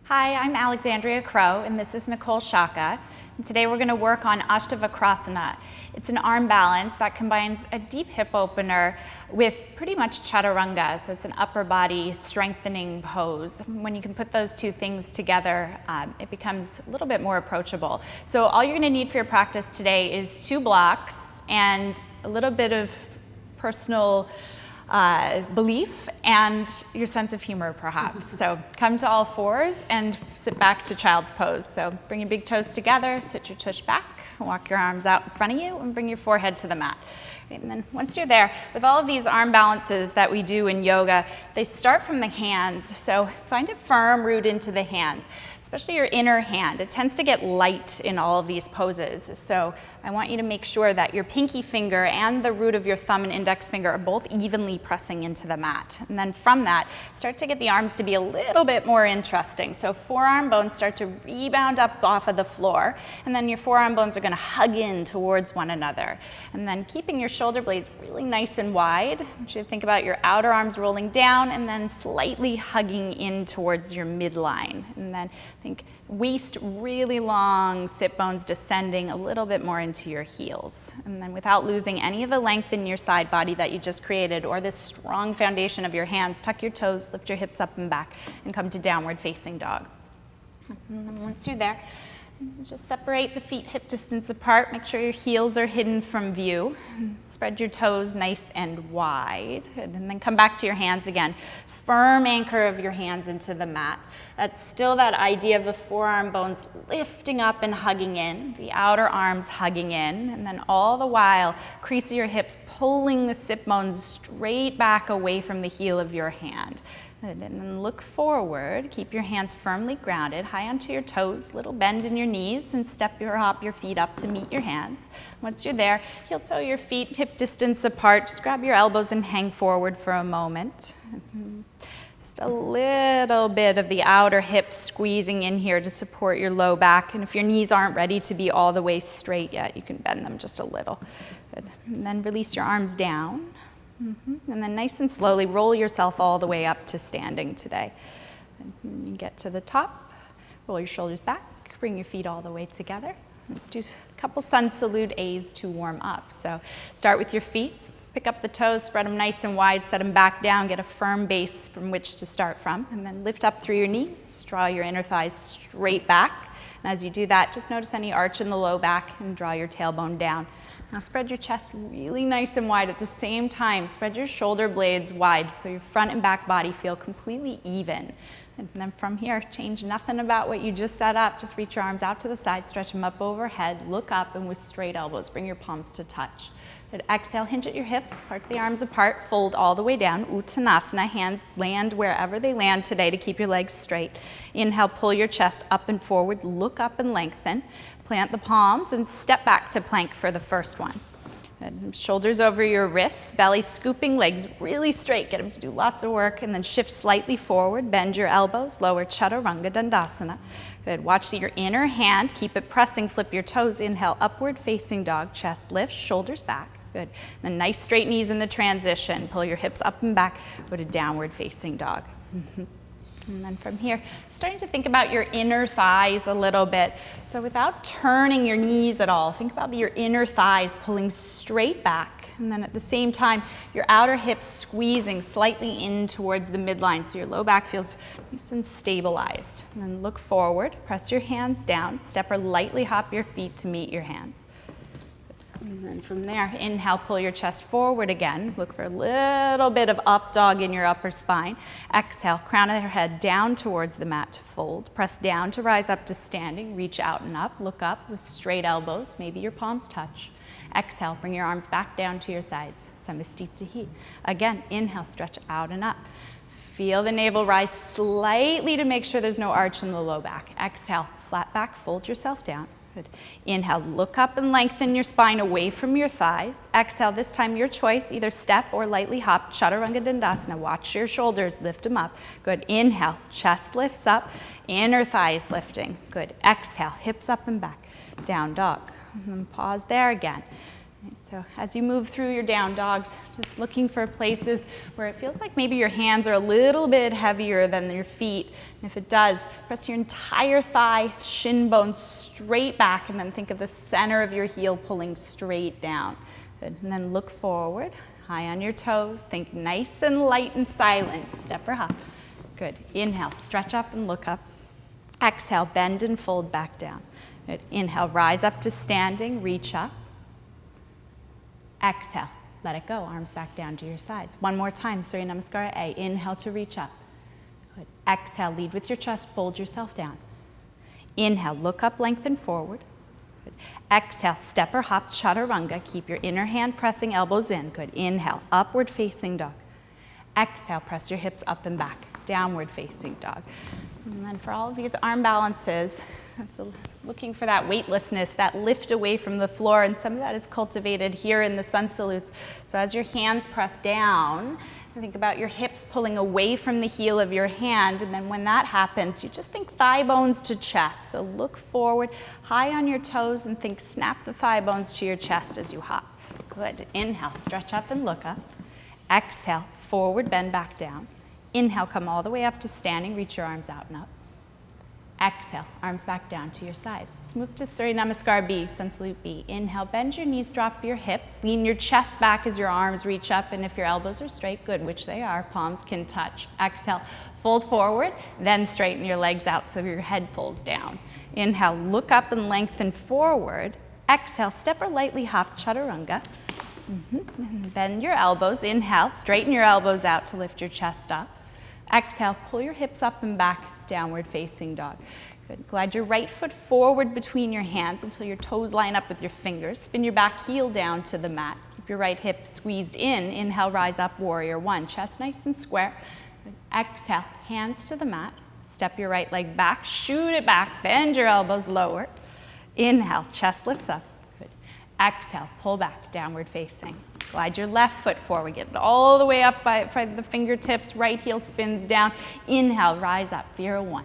Hi, I'm Alexandria Crow, and this is Nicole Shaka. And today we're going to work on Astavakrasana. It's an arm balance that combines a deep hip opener with pretty much chaturanga, so it's an upper body strengthening pose. When you can put those two things together, it becomes a little bit more approachable. So all you're going to need for your practice today is 2 blocks and a little bit of personal belief and your sense of humor, perhaps. So come to all fours and sit back to child's pose. So bring your big toes together, sit your tush back, walk your arms out in front of you, and bring your forehead to the mat. And then once you're there, with all of these arm balances that we do in yoga, they start from the hands. So find a firm root into the hands, especially your inner hand. It tends to get light in all of these poses. So I want you to make sure that your pinky finger and the root of your thumb and index finger are both evenly pressing into the mat. And then from that, start to get the arms to be a little bit more interesting. So forearm bones start to rebound up off of the floor, and then your forearm bones are going to hug in towards one another. And then keeping your shoulder blades really nice and wide. I want you to think about your outer arms rolling down and then slightly hugging in towards your midline. And then think waist really long, sit bones descending a little bit more into your heels. And then without losing any of the length in your side body that you just created or this strong foundation of your hands, tuck your toes, lift your hips up and back, and come to downward facing dog. And then once you're there, just separate the feet hip distance apart. Make sure your heels are hidden from view. Spread your toes nice and wide. And then come back to your hands again. Firm anchor of your hands into the mat. That's still that idea of the forearm bones lifting up and hugging in, the outer arms hugging in, and then all the while, crease of your hips pulling the sit bones straight back away from the heel of your hand. And then look forward, keep your hands firmly grounded, high onto your toes, little bend in your knees, and step or hop your feet up to meet your hands. Once you're there, heel toe your feet hip distance apart. Just grab your elbows and hang forward for a moment. Just a little bit of the outer hips squeezing in here to support your low back. And if your knees aren't ready to be all the way straight yet, you can bend them just a little. Good. And then release your arms down. And then nice and slowly roll yourself all the way up to standing today. And you get to the top, roll your shoulders back, bring your feet all the way together. Let's do a couple sun salute A's to warm up. So start with your feet, pick up the toes, spread them nice and wide, set them back down, get a firm base from which to start from. And then lift up through your knees, draw your inner thighs straight back. And as you do that, just notice any arch in the low back and draw your tailbone down. Now spread your chest really nice and wide at the same time. Spread your shoulder blades wide so your front and back body feel completely even. And then from here, change nothing about what you just set up. Just reach your arms out to the side, stretch them up overhead, look up, and with straight elbows, bring your palms to touch. Good. Exhale, hinge at your hips, park the arms apart, fold all the way down. Uttanasana, hands land wherever they land today to keep your legs straight. Inhale, pull your chest up and forward, look up and lengthen. Plant the palms and step back to plank for the first one. Good. Shoulders over your wrists, belly scooping, legs really straight. Get them to do lots of work, and then shift slightly forward, bend your elbows, lower chaturanga dandasana. Good. Watch your inner hand, keep it pressing, flip your toes. Inhale, upward facing dog, chest lift, shoulders back. Good. Then nice straight knees in the transition. Pull your hips up and back, go to downward facing dog. And then from here, starting to think about your inner thighs a little bit. So without turning your knees at all, think about your inner thighs pulling straight back. And then at the same time, your outer hips squeezing slightly in towards the midline so your low back feels nice and stabilized. And then look forward, press your hands down, step or lightly hop your feet to meet your hands. And then from there, inhale, pull your chest forward again. Look for a little bit of up dog in your upper spine. Exhale, crown of your head down towards the mat to fold. Press down to rise up to standing. Reach out and up. Look up with straight elbows. Maybe your palms touch. Exhale, bring your arms back down to your sides. Samastitihi. Again, inhale, stretch out and up. Feel the navel rise slightly to make sure there's no arch in the low back. Exhale, flat back, fold yourself down. Good. Inhale, look up and lengthen your spine away from your thighs. Exhale, this time your choice, either step or lightly hop, chaturanga dandasana. Watch your shoulders, lift them up. Good. Inhale, chest lifts up, inner thighs lifting. Good. Exhale, hips up and back, down dog. And then pause there again. Right, so as you move through your down dogs, just looking for places where it feels like maybe your hands are a little bit heavier than your feet. And if it does, press your entire thigh, shin bones straight back, and then think of the center of your heel pulling straight down. Good. And then look forward, high on your toes. Think nice and light and silent. Step or hop. Good. Inhale, stretch up and look up. Exhale, bend and fold back down. Good. Inhale, rise up to standing, reach up. Exhale, let it go, arms back down to your sides. One more time, Surya Namaskara A. Inhale to reach up. Good. Exhale, lead with your chest, fold yourself down. Inhale, look up, lengthen forward. Good. Exhale, step or hop, chaturanga. Keep your inner hand pressing, elbows in. Good. Inhale, upward facing dog. Exhale, press your hips up and back, downward facing dog. And then for all of these arm balances, looking for that weightlessness, that lift away from the floor, and some of that is cultivated here in the sun salutes. So as your hands press down, think about your hips pulling away from the heel of your hand, and then when that happens, you just think thigh bones to chest. So look forward, high on your toes, and think snap the thigh bones to your chest as you hop. Good. Inhale, stretch up and look up. Exhale, forward, bend back down. Inhale, come all the way up to standing, reach your arms out and up. Exhale, arms back down to your sides. Let's move to Surya Namaskar B, Sun Salute B. Inhale, bend your knees, drop your hips, lean your chest back as your arms reach up, and if your elbows are straight, good, which they are, palms can touch. Exhale, fold forward, then straighten your legs out so your head pulls down. Inhale, look up and lengthen forward. Exhale, step or lightly hop, chaturanga. And bend your elbows. Inhale, straighten your elbows out to lift your chest up. Exhale, pull your hips up and back, downward facing dog. Good. Glide your right foot forward between your hands until your toes line up with your fingers. Spin your back heel down to the mat. Keep your right hip squeezed in. Inhale, rise up, warrior one. Chest nice and square. Good. Exhale, hands to the mat. Step your right leg back, shoot it back, bend your elbows lower. Inhale, chest lifts up. Good. Exhale, pull back, downward facing. Glide your left foot forward, get it all the way up by the fingertips, right heel spins down. Inhale, rise up, Vira one.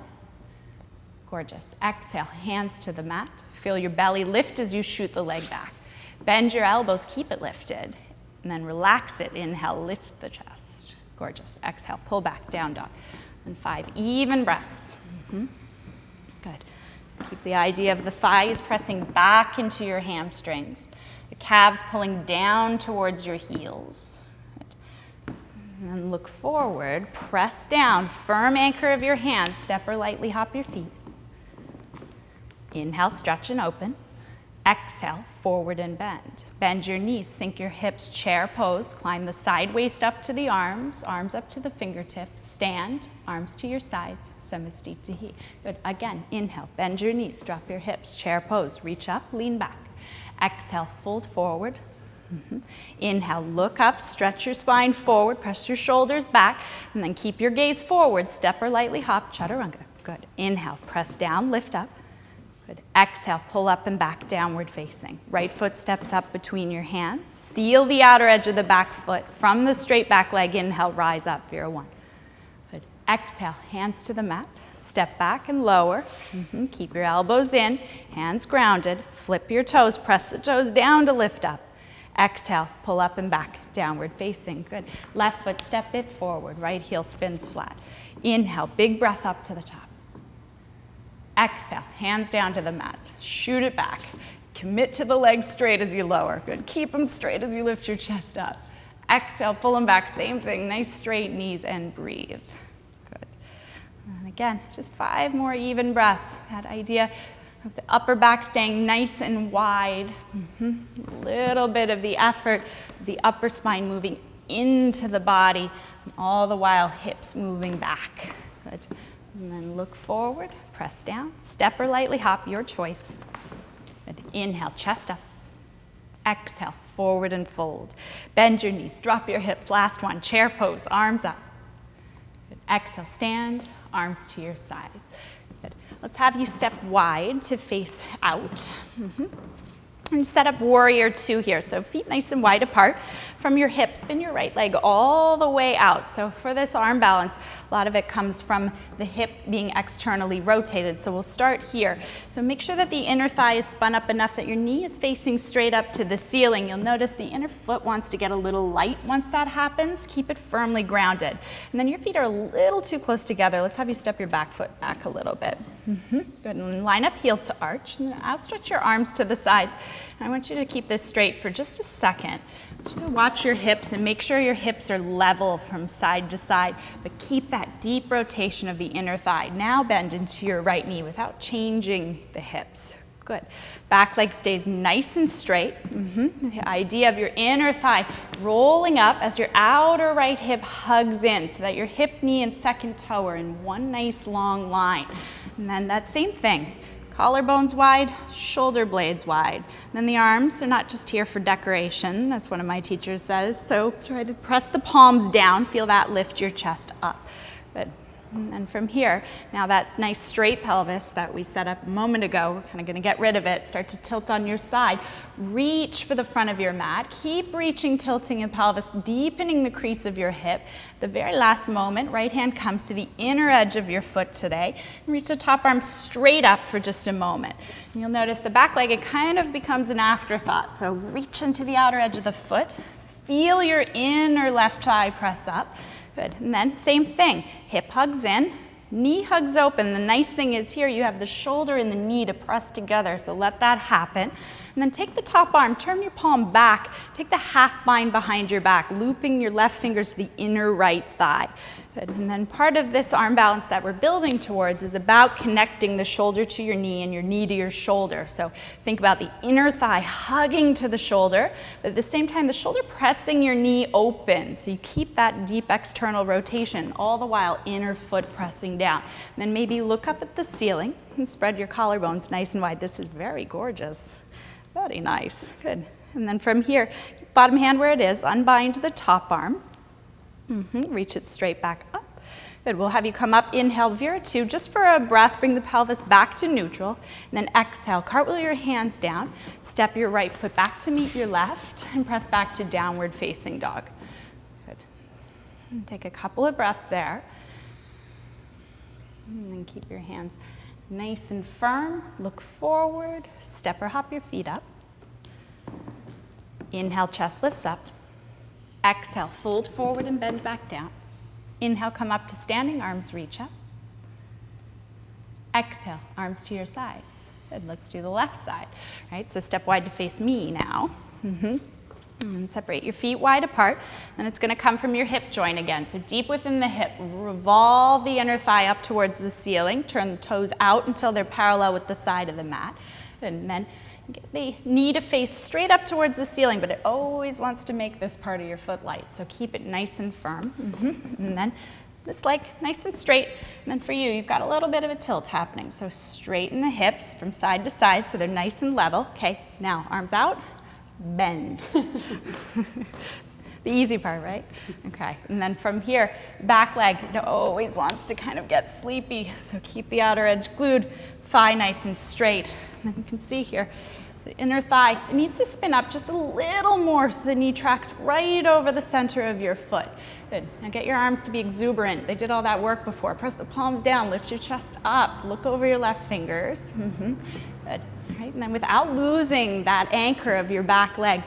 Gorgeous. Exhale, hands to the mat. Feel your belly lift as you shoot the leg back. Bend your elbows, keep it lifted, and then relax it. Inhale, lift the chest. Gorgeous. Exhale, pull back, down dog. And 5 even breaths. Good. Keep the idea of the thighs pressing back into your hamstrings. The calves pulling down towards your heels. And then look forward, press down, firm anchor of your hands, step or lightly hop your feet. Inhale, stretch and open. Exhale, forward and bend. Bend your knees, sink your hips, chair pose, climb the side waist up to the arms up to the fingertips, stand, arms to your sides, samastitihi. Good, again, inhale, bend your knees, drop your hips, chair pose, reach up, lean back. Exhale, fold forward. Inhale, look up, stretch your spine forward, press your shoulders back, and then keep your gaze forward, step or lightly hop, chaturanga. Good. Inhale, press down, lift up. Good. Exhale, pull up and back, downward facing. Right foot steps up between your hands. Seal the outer edge of the back foot. From the straight back leg, inhale, rise up, Vira one. Good. Exhale, hands to the mat. Step back and lower. Keep your elbows in, hands grounded. Flip your toes, press the toes down to lift up. Exhale, pull up and back, downward facing. Good. Left foot, step it forward. Right heel spins flat. Inhale, big breath up to the top. Exhale, hands down to the mat. Shoot it back. Commit to the legs straight as you lower. Good. Keep them straight as you lift your chest up. Exhale, pull them back. Same thing. Nice straight knees and breathe. Good. And again, just 5 more even breaths. That idea of the upper back staying nice and wide. A little bit of the effort, the upper spine moving into the body, all the while hips moving back. Good. And then look forward, press down, step or lightly hop, your choice. Good. Inhale, chest up. Exhale, forward and fold. Bend your knees, drop your hips. Last one, chair pose, arms up. Good. Exhale, stand, arms to your side. Good. Let's have you step wide to face out. And set up warrior two here. So feet nice and wide apart from your hips. Spin your right leg all the way out. So for this arm balance, a lot of it comes from the hip being externally rotated. So we'll start here. So make sure that the inner thigh is spun up enough that your knee is facing straight up to the ceiling. You'll notice the inner foot wants to get a little light once that happens. Keep it firmly grounded. And then your feet are a little too close together. Let's have you step your back foot back a little bit. Good, and line up heel to arch, and then outstretch your arms to the sides. And I want you to keep this straight for just a second. I want you to watch your hips and make sure your hips are level from side to side, but keep that deep rotation of the inner thigh. Now bend into your right knee without changing the hips. Good. Back leg stays nice and straight. The idea of your inner thigh rolling up as your outer right hip hugs in so that your hip, knee, and second toe are in one nice long line. And then that same thing. Collarbones wide, shoulder blades wide. And then the arms are not just here for decoration, as one of my teachers says. So try to press the palms down. Feel that lift your chest up. Good. And then from here, now that nice straight pelvis that we set up a moment ago, we're kind of going to get rid of it. Start to tilt on your side. Reach for the front of your mat. Keep reaching, tilting your pelvis, deepening the crease of your hip. The very last moment, right hand comes to the inner edge of your foot today. And reach the top arm straight up for just a moment. And you'll notice the back leg, it kind of becomes an afterthought. So reach into the outer edge of the foot. Feel your inner left thigh press up. Good, and then same thing, hip hugs in, knee hugs open. The nice thing is here you have the shoulder and the knee to press together, so let that happen. And then take the top arm, turn your palm back, take the half bind behind your back, looping your left fingers to the inner right thigh. Good. And then part of this arm balance that we're building towards is about connecting the shoulder to your knee and your knee to your shoulder. So think about the inner thigh hugging to the shoulder, but at the same time the shoulder pressing your knee open. So you keep that deep external rotation, all the while inner foot pressing down. And then maybe look up at the ceiling and spread your collarbones nice and wide. This is very gorgeous. Very nice. Good. And then from here, bottom hand where it is, unbind the top arm. Reach it straight back up. Good. We'll have you come up, inhale, Vira 2, just for a breath. Bring the pelvis back to neutral. And then exhale, cartwheel your hands down. Step your right foot back to meet your left and press back to downward facing dog. Good. And take a couple of breaths there. And then keep your hands nice and firm. Look forward. Step or hop your feet up. Inhale, chest lifts up. Exhale, fold forward and bend back down. Inhale, come up to standing, arms reach up. Exhale, arms to your sides. Good, let's do the left side. Right, so step wide to face me now. And separate your feet wide apart. Then it's going to come from your hip joint again. So deep within the hip, revolve the inner thigh up towards the ceiling. Turn the toes out until they're parallel with the side of the mat. And then get the knee to face straight up towards the ceiling, but it always wants to make this part of your foot light. So keep it nice and firm. And then this leg nice and straight. And then for you, you've got a little bit of a tilt happening. So straighten the hips from side to side so they're nice and level. Okay, now arms out. Bend. The easy part, right? Okay, and then from here, back leg, it always wants to kind of get sleepy, so keep the outer edge glued, thigh nice and straight. And then you can see here, the inner thigh, it needs to spin up just a little more so the knee tracks right over the center of your foot. Good, now get your arms to be exuberant. They did all that work before. Press the palms down, lift your chest up, look over your left fingers. Good. Right, and then without losing that anchor of your back leg,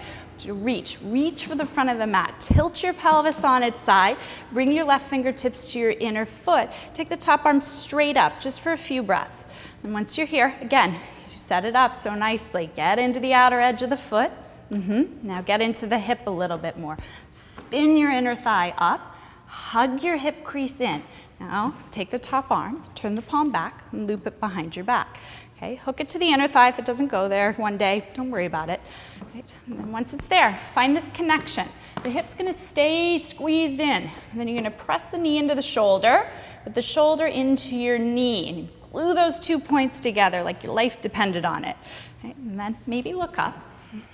reach for the front of the mat. Tilt your pelvis on its side. Bring your left fingertips to your inner foot. Take the top arm straight up just for a few breaths. And once you're here, again, you set it up so nicely. Get into the outer edge of the foot. Now get into the hip a little bit more. Spin your inner thigh up. Hug your hip crease in. Now take the top arm, turn the palm back, and loop it behind your back. Okay, hook it to the inner thigh. If it doesn't go there one day, don't worry about it. Right? And then once it's there, find this connection. The hip's going to stay squeezed in. And then you're going to press the knee into the shoulder, but the shoulder into your knee. And you glue those 2 points together like your life depended on it. Right? And then maybe look up.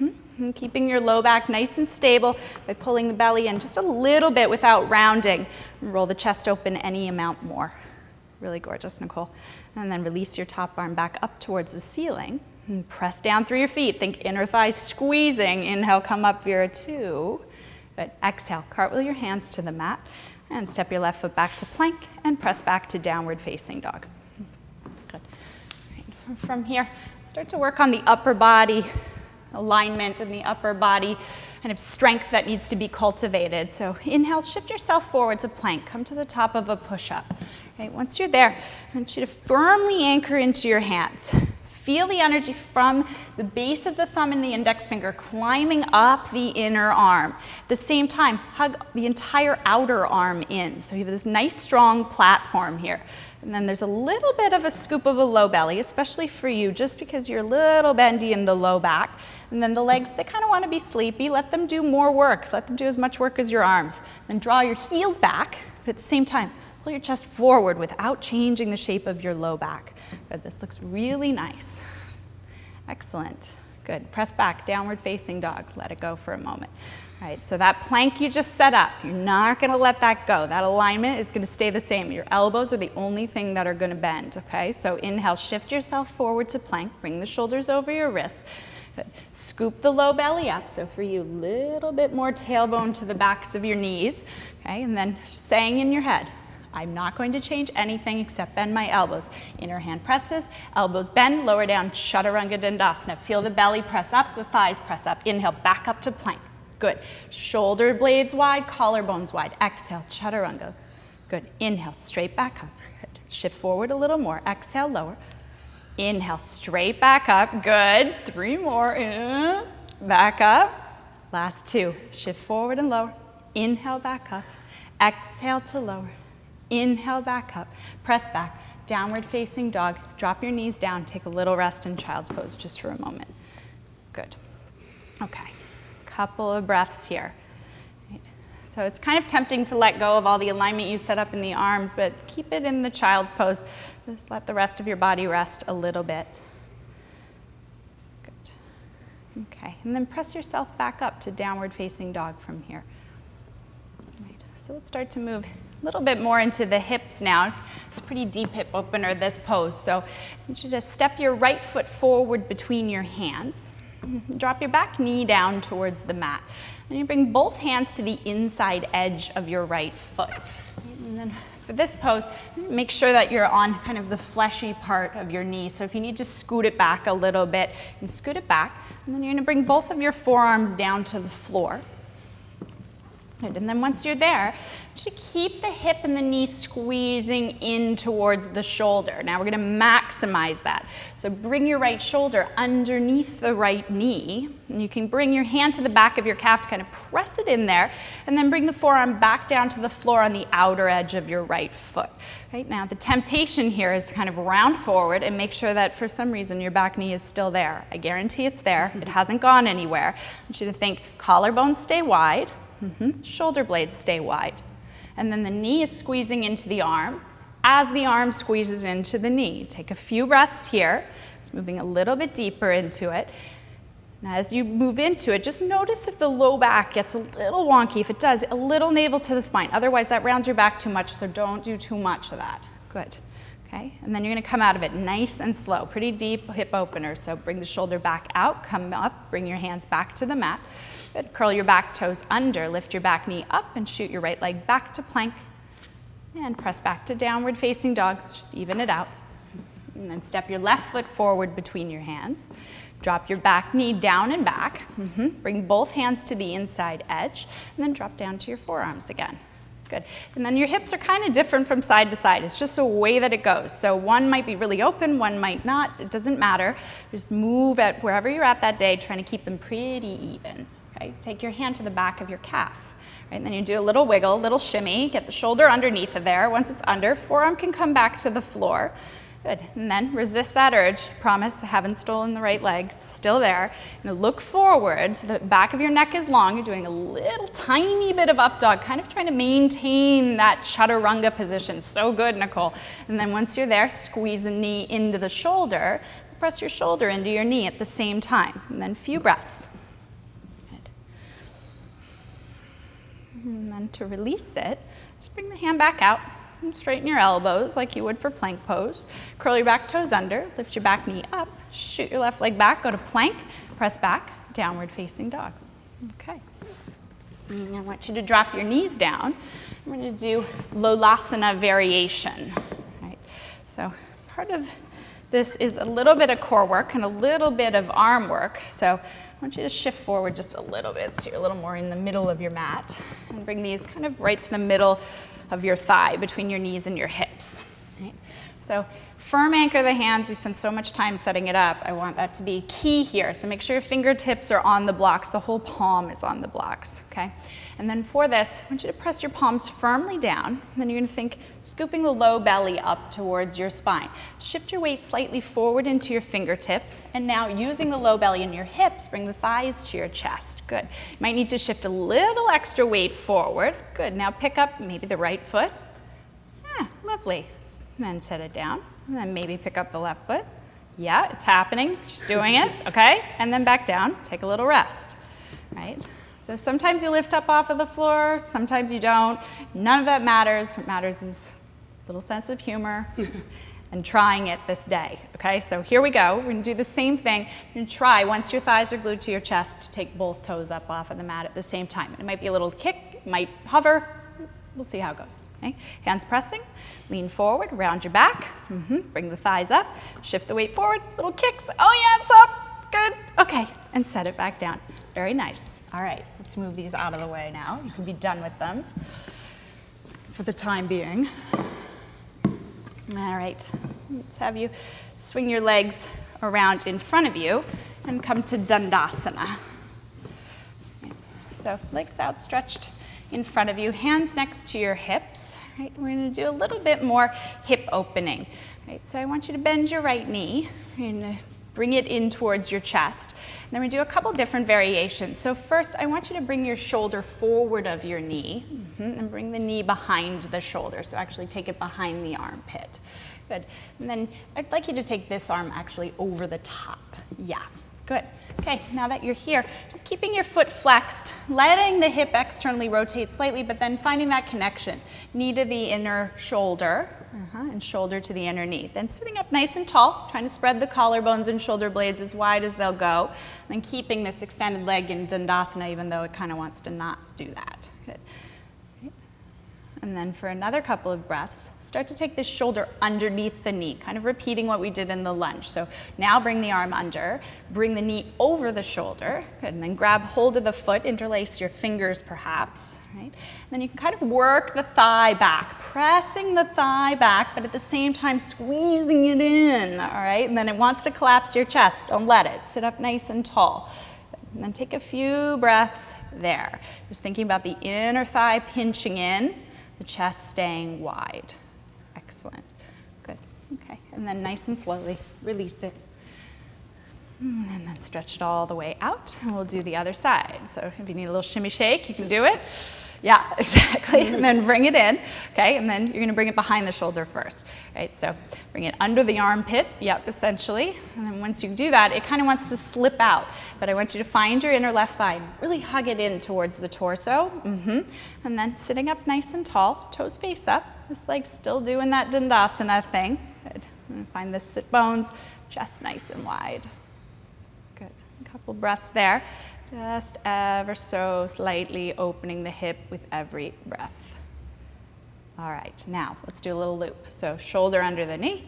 And keeping your low back nice and stable by pulling the belly in just a little bit without rounding. And roll the chest open any amount more. Really gorgeous, Nicole. And then release your top arm back up towards the ceiling. And press down through your feet. Think inner thighs squeezing. Inhale, come up, Vira 2. Good. Exhale, cartwheel your hands to the mat and step your left foot back to plank and press back to downward facing dog. Good. Right. From here, start to work on the upper body alignment and the upper body kind of strength that needs to be cultivated. So inhale, shift yourself forward to plank. Come to the top of a push-up. Right. Once you're there, I want you to firmly anchor into your hands. Feel the energy from the base of the thumb and the index finger climbing up the inner arm. At the same time, hug the entire outer arm in. So you have this nice strong platform here. And then there's a little bit of a scoop of a low belly, especially for you, just because you're a little bendy in the low back. And then the legs, they kind of want to be sleepy. Let them do more work. Let them do as much work as your arms. Then draw your heels back, but at the same time, pull your chest forward without changing the shape of your low back. Good, this looks really nice. Excellent. Good, press back, downward facing dog. Let it go for a moment. All right, so that plank you just set up, you're not gonna let that go. That alignment is gonna stay the same. Your elbows are the only thing that are gonna bend, okay? So inhale, shift yourself forward to plank, bring the shoulders over your wrists. Good. Scoop the low belly up. So for you, a little bit more tailbone to the backs of your knees, okay? And then saying in your head, I'm not going to change anything except bend my elbows. Inner hand presses, elbows bend, lower down, Chaturanga Dandasana. Feel the belly press up, the thighs press up. Inhale, back up to plank. Good. Shoulder blades wide, collarbones wide. Exhale, Chaturanga. Good. Inhale, straight back up. Good. Shift forward a little more. Exhale, lower. Inhale, straight back up. Good. 3 more. Back up. Last 2. Shift forward and lower. Inhale, back up. Exhale to lower. Inhale, back up, press back, downward facing dog, drop your knees down, take a little rest in child's pose just for a moment. Good. Okay, couple of breaths here. Right. So it's kind of tempting to let go of all the alignment you set up in the arms, but keep it in the child's pose. Just let the rest of your body rest a little bit. Good. Okay, and then press yourself back up to downward facing dog from here. Right. So let's start to move a little bit more into the hips now. It's a pretty deep hip opener, this pose. So I want you to step your right foot forward between your hands. Drop your back knee down towards the mat. Then you bring both hands to the inside edge of your right foot. And then for this pose, make sure that you're on kind of the fleshy part of your knee. So if you need to scoot it back a little bit, you can scoot it back. And then you're going to bring both of your forearms down to the floor. Good. And then once you're there, just keep the hip and the knee squeezing in towards the shoulder. Now we're going to maximize that. So bring your right shoulder underneath the right knee. And you can bring your hand to the back of your calf to kind of press it in there. And then bring the forearm back down to the floor on the outer edge of your right foot. Right now, the temptation here is to kind of round forward and make sure that for some reason your back knee is still there. I guarantee it's there. It hasn't gone anywhere. I want you to think collarbones stay wide. Shoulder blades stay wide. And then the knee is squeezing into the arm as the arm squeezes into the knee. Take a few breaths here, just moving a little bit deeper into it. And as you move into it, just notice if the low back gets a little wonky. If it does, a little navel to the spine. Otherwise, that rounds your back too much, so don't do too much of that. Good. Okay, and then you're going to come out of it nice and slow. Pretty deep hip opener. So bring the shoulder back out, come up, bring your hands back to the mat. Good. Curl your back toes under, lift your back knee up and shoot your right leg back to plank. And press back to downward facing dog. Let's just even it out. And then step your left foot forward between your hands. Drop your back knee down and back. Bring both hands to the inside edge. And then drop down to your forearms again. Good. And then your hips are kind of different from side to side. It's just a way that it goes. So one might be really open, one might not. It doesn't matter. Just move at wherever you're at that day, trying to keep them pretty even. Okay? Take your hand to the back of your calf. Right? And then you do a little wiggle, a little shimmy. Get the shoulder underneath of there. Once it's under, forearm can come back to the floor. Good. And then resist that urge. Promise, I haven't stolen the right leg. It's still there. Now look forward so the back of your neck is long. You're doing a little tiny bit of up dog, kind of trying to maintain that chaturanga position. So good, Nicole. And then once you're there, squeeze the knee into the shoulder. Press your shoulder into your knee at the same time. And then a few breaths. Good. And then to release it, just bring the hand back out. Straighten your elbows like you would for plank pose. Curl your back toes under, lift your back knee up, shoot your left leg back, go to plank, press back, downward facing dog. Okay. And I want you to drop your knees down. We're going to do Lolasana variation. Right? So part of this is a little bit of core work and a little bit of arm work. So I want you to shift forward just a little bit so you're a little more in the middle of your mat. And bring these kind of right to the middle of your thigh, between your knees and your hips. Right? So firm anchor the hands. We spend so much time setting it up. I want that to be key here. So make sure your fingertips are on the blocks. The whole palm is on the blocks, okay? And then for this, I want you to press your palms firmly down. And then you're going to think scooping the low belly up towards your spine. Shift your weight slightly forward into your fingertips. And now using the low belly in your hips, bring the thighs to your chest. Good. You might need to shift a little extra weight forward. Good. Now pick up maybe the right foot. Yeah, lovely. And then set it down. And then maybe pick up the left foot. Yeah, it's happening. Just doing it, okay? And then back down. Take a little rest, right? So sometimes you lift up off of the floor, sometimes you don't. None of that matters. What matters is a little sense of humor and trying it this day, okay? So here we go. We're going to do the same thing. You're going to try, once your thighs are glued to your chest, to take both toes up off of the mat at the same time. It might be a little kick, it might hover. We'll see how it goes. Okay? Hands pressing, lean forward, round your back, bring the thighs up, shift the weight forward, little kicks. Oh yeah, it's up, good. Okay, and set it back down. Very nice. All right, let's move these out of the way now. You can be done with them for the time being. All right, let's have you swing your legs around in front of you and come to Dandasana. So legs outstretched in front of you, hands next to your hips. Right? We're going to do a little bit more hip opening. Right? So I want you to bend your right knee. You're going to bring it in towards your chest. And then we do a couple different variations. So first, I want you to bring your shoulder forward of your knee and bring the knee behind the shoulder. So actually take it behind the armpit. Good. And then I'd like you to take this arm actually over the top. Yeah. Good. Okay, now that you're here, just keeping your foot flexed, letting the hip externally rotate slightly, but then finding that connection. Knee to the inner shoulder, and shoulder to the inner knee. Then sitting up nice and tall, trying to spread the collarbones and shoulder blades as wide as they'll go. Then keeping this extended leg in Dandasana, even though it kind of wants to not do that. Good. And then for another couple of breaths, start to take this shoulder underneath the knee, kind of repeating what we did in the lunge. So now bring the arm under, bring the knee over the shoulder. Good, and then grab hold of the foot, interlace your fingers perhaps. Right? And then you can kind of work the thigh back, pressing the thigh back, but at the same time squeezing it in, all right? And then it wants to collapse your chest. Don't let it. Sit up nice and tall. And then take a few breaths there. Just thinking about the inner thigh pinching in, the chest staying wide. Excellent. Good. Okay. And then nice and slowly release it. And then stretch it all the way out. And we'll do the other side. So if you need a little shimmy shake, you can do it. Yeah, exactly. And then bring it in. Okay. And then you're going to bring it behind the shoulder first. Right. So bring it under the armpit. Yep, essentially. And then once you do that, it kind of wants to slip out. But I want you to find your inner left thigh and really hug it in towards the torso. And then sitting up nice and tall, toes face up. This leg's still doing that Dandasana thing. Good. And find the sit bones, chest nice and wide. Good. A couple breaths there. Just ever so slightly opening the hip with every breath. All right, now let's do a little loop. So shoulder under the knee,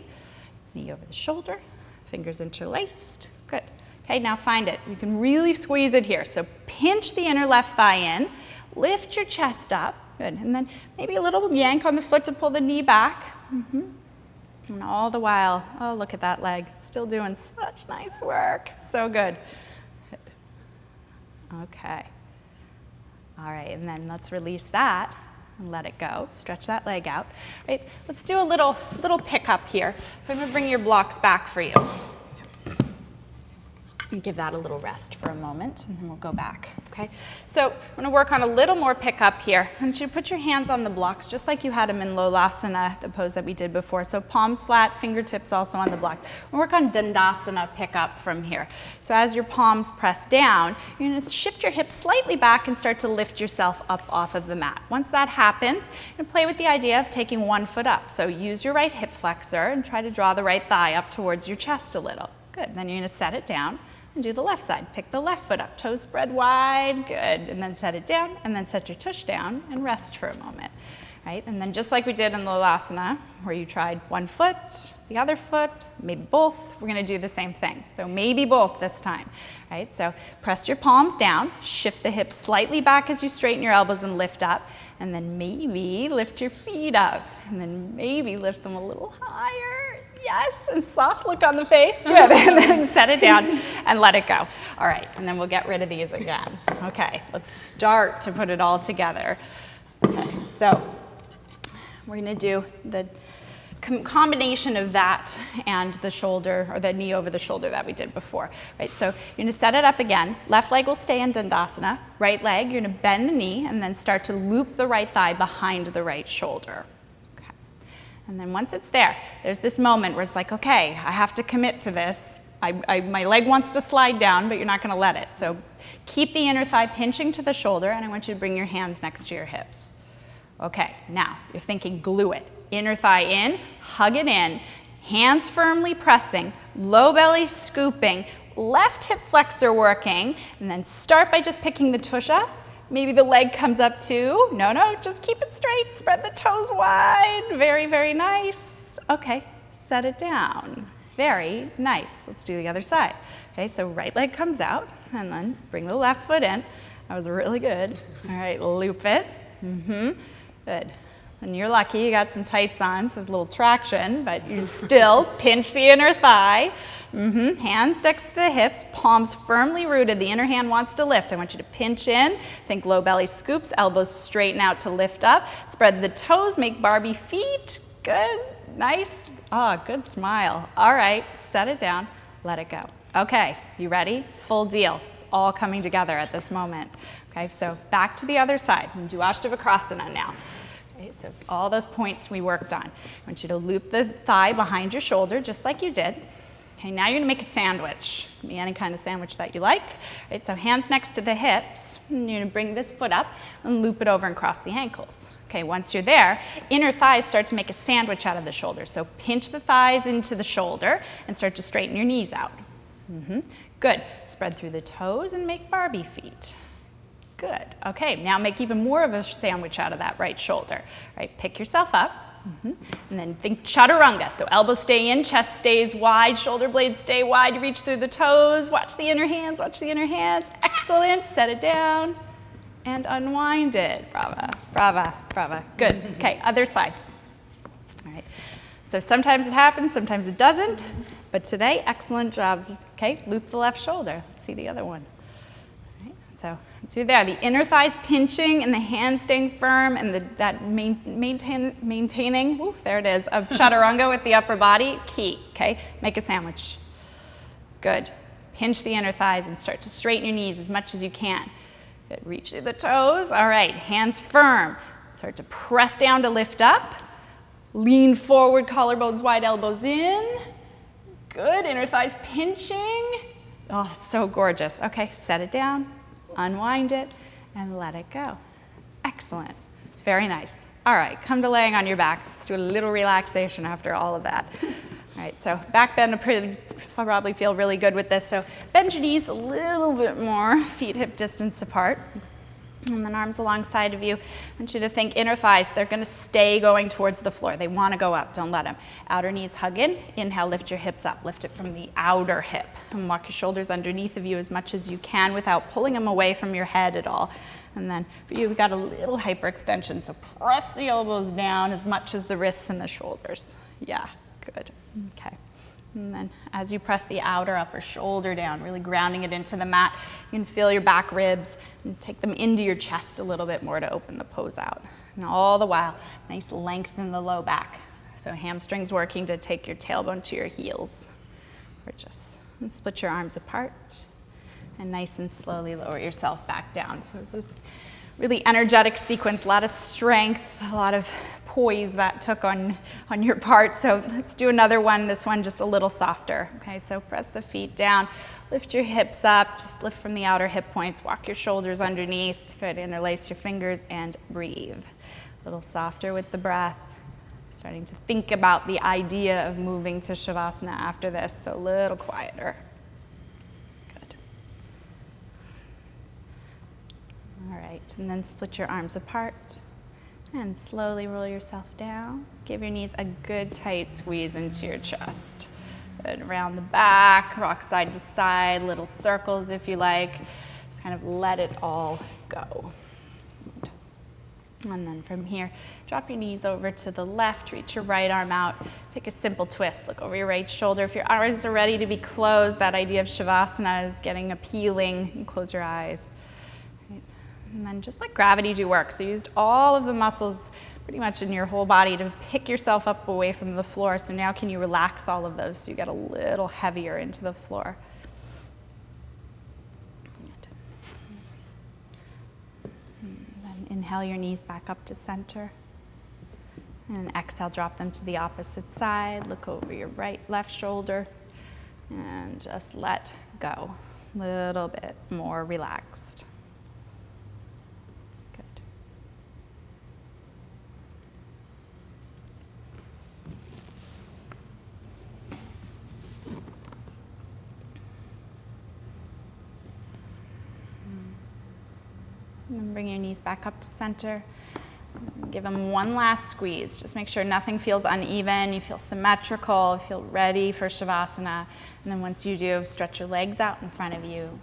knee over the shoulder, fingers interlaced. Good. Okay, now find it. You can really squeeze it here. So pinch the inner left thigh in, lift your chest up. Good. And then maybe a little yank on the foot to pull the knee back. And all the while, oh, look at that leg. Still doing such nice work. So good. Okay. All right, and then let's release that and let it go. Stretch that leg out. Right, let's do a little pickup here. So I'm going to bring your blocks back for you. And give that a little rest for a moment, and then we'll go back, okay? So I'm gonna work on a little more pickup here. I want you to put your hands on the blocks, just like you had them in Lolasana, the pose that we did before. So palms flat, fingertips also on the blocks. We'll work on Dandasana pickup from here. So as your palms press down, you're gonna shift your hips slightly back and start to lift yourself up off of the mat. Once that happens, you're gonna play with the idea of taking one foot up. So use your right hip flexor and try to draw the right thigh up towards your chest a little. Good, then you're gonna set it down. And do the left side. Pick the left foot up, toes spread wide, good. And then set it down, and then set your tush down and rest for a moment, right? And then just like we did in Lolasana, where you tried one foot, the other foot, maybe both, we're gonna do the same thing. So maybe both this time, right? So press your palms down, shift the hips slightly back as you straighten your elbows and lift up, and then maybe lift your feet up, and then maybe lift them a little higher. Yes, and soft look on the face, good, and then set it down and let it go. All right, and then we'll get rid of these again. Okay, let's start to put it all together. Okay, so we're gonna do the combination of that and the shoulder, or the knee over the shoulder that we did before, right? So you're gonna set it up again. Left leg will stay in Dandasana. Right leg, you're gonna bend the knee and then start to loop the right thigh behind the right shoulder. And then once it's there, there's this moment where it's like, okay, I have to commit to this. My leg wants to slide down, but you're not gonna let it. So keep the inner thigh pinching to the shoulder, and I want you to bring your hands next to your hips. Okay, now you're thinking glue it. Inner thigh in, hug it in, hands firmly pressing, low belly scooping, left hip flexor working, and then start by just picking the tush up. Maybe the leg comes up too. No, just keep it straight. Spread the toes wide. Very, very nice. Okay, set it down. Very nice. Let's do the other side. Okay, so right leg comes out, and then bring the left foot in. That was really good. All right, loop it. Good. And you're lucky, you got some tights on, so there's a little traction, but you still pinch the inner thigh. Hands next to the hips, palms firmly rooted. The inner hand wants to lift. I want you to pinch in. Think low belly scoops, elbows straighten out to lift up. Spread the toes, make Barbie feet. Good, nice. Oh, good smile. All right, set it down, let it go. Okay, you ready? Full deal. It's all coming together at this moment. Okay, so back to the other side. And do Astavakrasana now. Okay, so all those points we worked on. I want you to loop the thigh behind your shoulder, just like you did. Okay, now you're gonna make a sandwich. It can be any kind of sandwich that you like. Right, so hands next to the hips. And you're gonna bring this foot up and loop it over and cross the ankles. Okay, once you're there, inner thighs start to make a sandwich out of the shoulder. So pinch the thighs into the shoulder and start to straighten your knees out. Good. Spread through the toes and make Barbie feet. Good. Okay, now make even more of a sandwich out of that right shoulder. Right, pick yourself up. And then think chaturanga. So elbows stay in, chest stays wide, shoulder blades stay wide. You reach through the toes. Watch the inner hands, watch the inner hands. Excellent. Set it down and unwind it. Brava, brava, brava. Good. Okay, other side. All right. So sometimes it happens, sometimes it doesn't. But today, excellent job. Okay, loop the left shoulder. Let's see the other one. So you're there, the inner thighs pinching and the hands staying firm and that maintaining, ooh, there it is, of chaturanga with the upper body, key, okay? Make a sandwich. Good. Pinch the inner thighs and start to straighten your knees as much as you can. Good. Reach through the toes. All right, hands firm. Start to press down to lift up. Lean forward, collarbones wide, elbows in. Good, inner thighs pinching. Oh, so gorgeous. Okay, set it down. Unwind it, and let it go. Excellent. Very nice. All right, come to laying on your back. Let's do a little relaxation after all of that. All right, so back bend, probably feel really good with this. So bend your knees a little bit more, feet hip distance apart. And then arms alongside of you. I want you to think inner thighs. They're going to stay going towards the floor. They want to go up. Don't let them. Outer knees hug in. Inhale, lift your hips up. Lift it from the outer hip. And walk your shoulders underneath of you as much as you can without pulling them away from your head at all. And then for you, we've got a little hyperextension. So press the elbows down as much as the wrists and the shoulders. Yeah, good. Okay. And then as you press the outer upper shoulder down, really grounding it into the mat, you can feel your back ribs and take them into your chest a little bit more to open the pose out. And all the while, nice length in the low back. So hamstrings working to take your tailbone to your heels. Gorgeous. And split your arms apart. And nice and slowly lower yourself back down. So it's a really energetic sequence, a lot of strength, a lot of poise that took on your part. So let's do another one, this one just a little softer. Okay, so press the feet down, lift your hips up, just lift from the outer hip points, walk your shoulders underneath, good, interlace your fingers and breathe. A little softer with the breath. Starting to think about the idea of moving to Shavasana after this, so a little quieter. Good. All right, and then split your arms apart and slowly roll yourself down. Give your knees a good tight squeeze into your chest. Good. Around the back, rock side to side, little circles if you like. Just kind of let it all go. And then from here, drop your knees over to the left, reach your right arm out, take a simple twist, look over your right shoulder. If your eyes are ready to be closed, that idea of Shavasana is getting appealing, and close your eyes. Right. And then just let gravity do work. So you used all of the muscles pretty much in your whole body to pick yourself up away from the floor. So now can you relax all of those so you get a little heavier into the floor. Inhale your knees back up to center. And exhale, drop them to the opposite side. Look over your left shoulder. And just let go. A little bit more relaxed. Good. And bring your knees back up to center. Give them one last squeeze. Just make sure nothing feels uneven. You feel symmetrical. You feel ready for Shavasana. And then once you do, stretch your legs out in front of you.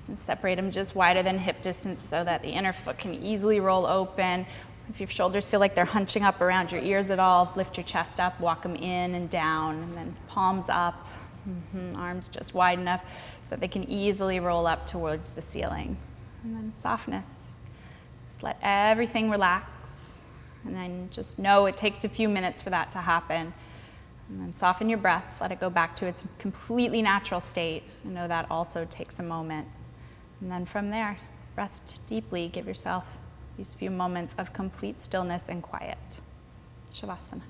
And separate them just wider than hip distance so that the inner foot can easily roll open. If your shoulders feel like they're hunching up around your ears at all, lift your chest up, walk them in and down, and then palms up. Arms just wide enough so that they can easily roll up towards the ceiling. And then softness. Just let everything relax. And then just know it takes a few minutes for that to happen. And then soften your breath. Let it go back to its completely natural state. And know that also takes a moment. And then from there, rest deeply. Give yourself these few moments of complete stillness and quiet. Shavasana.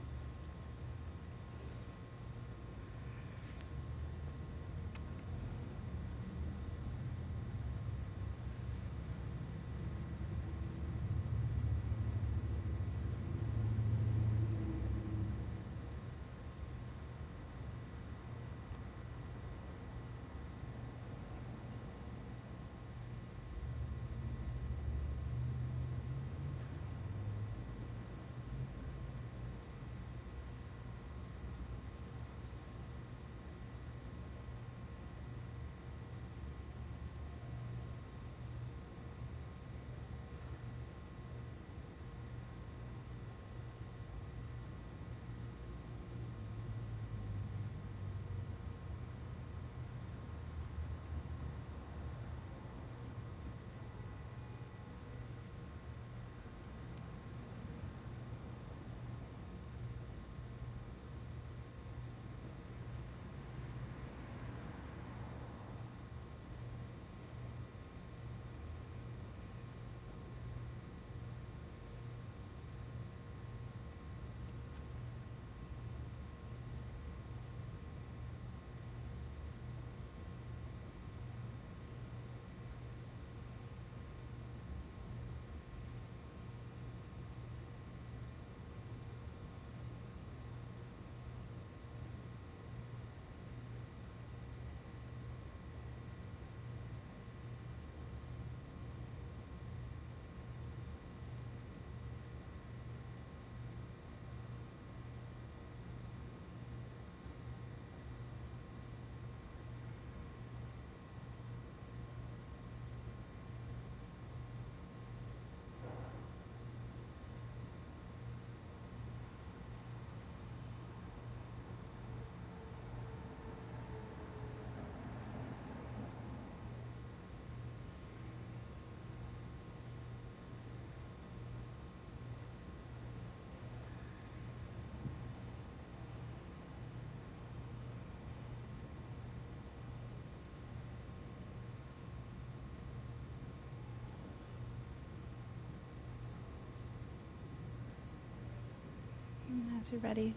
As you're ready,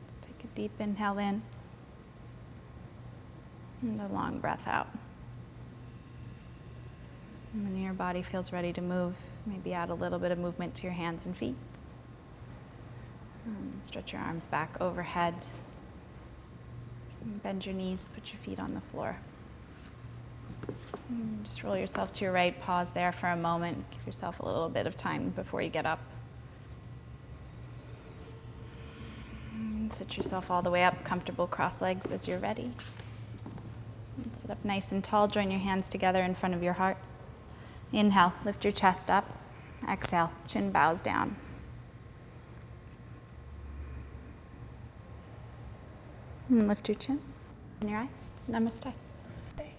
just take a deep inhale in and a long breath out. And when your body feels ready to move, maybe add a little bit of movement to your hands and feet. Stretch your arms back overhead. Bend your knees, put your feet on the floor. Just roll yourself to your right, pause there for a moment. Give yourself a little bit of time before you get up. Sit yourself all the way up, comfortable cross legs as you're ready. Sit up nice and tall, join your hands together in front of your heart. Inhale, lift your chest up. Exhale, chin bows down. And lift your chin and your eyes. Namaste. Namaste.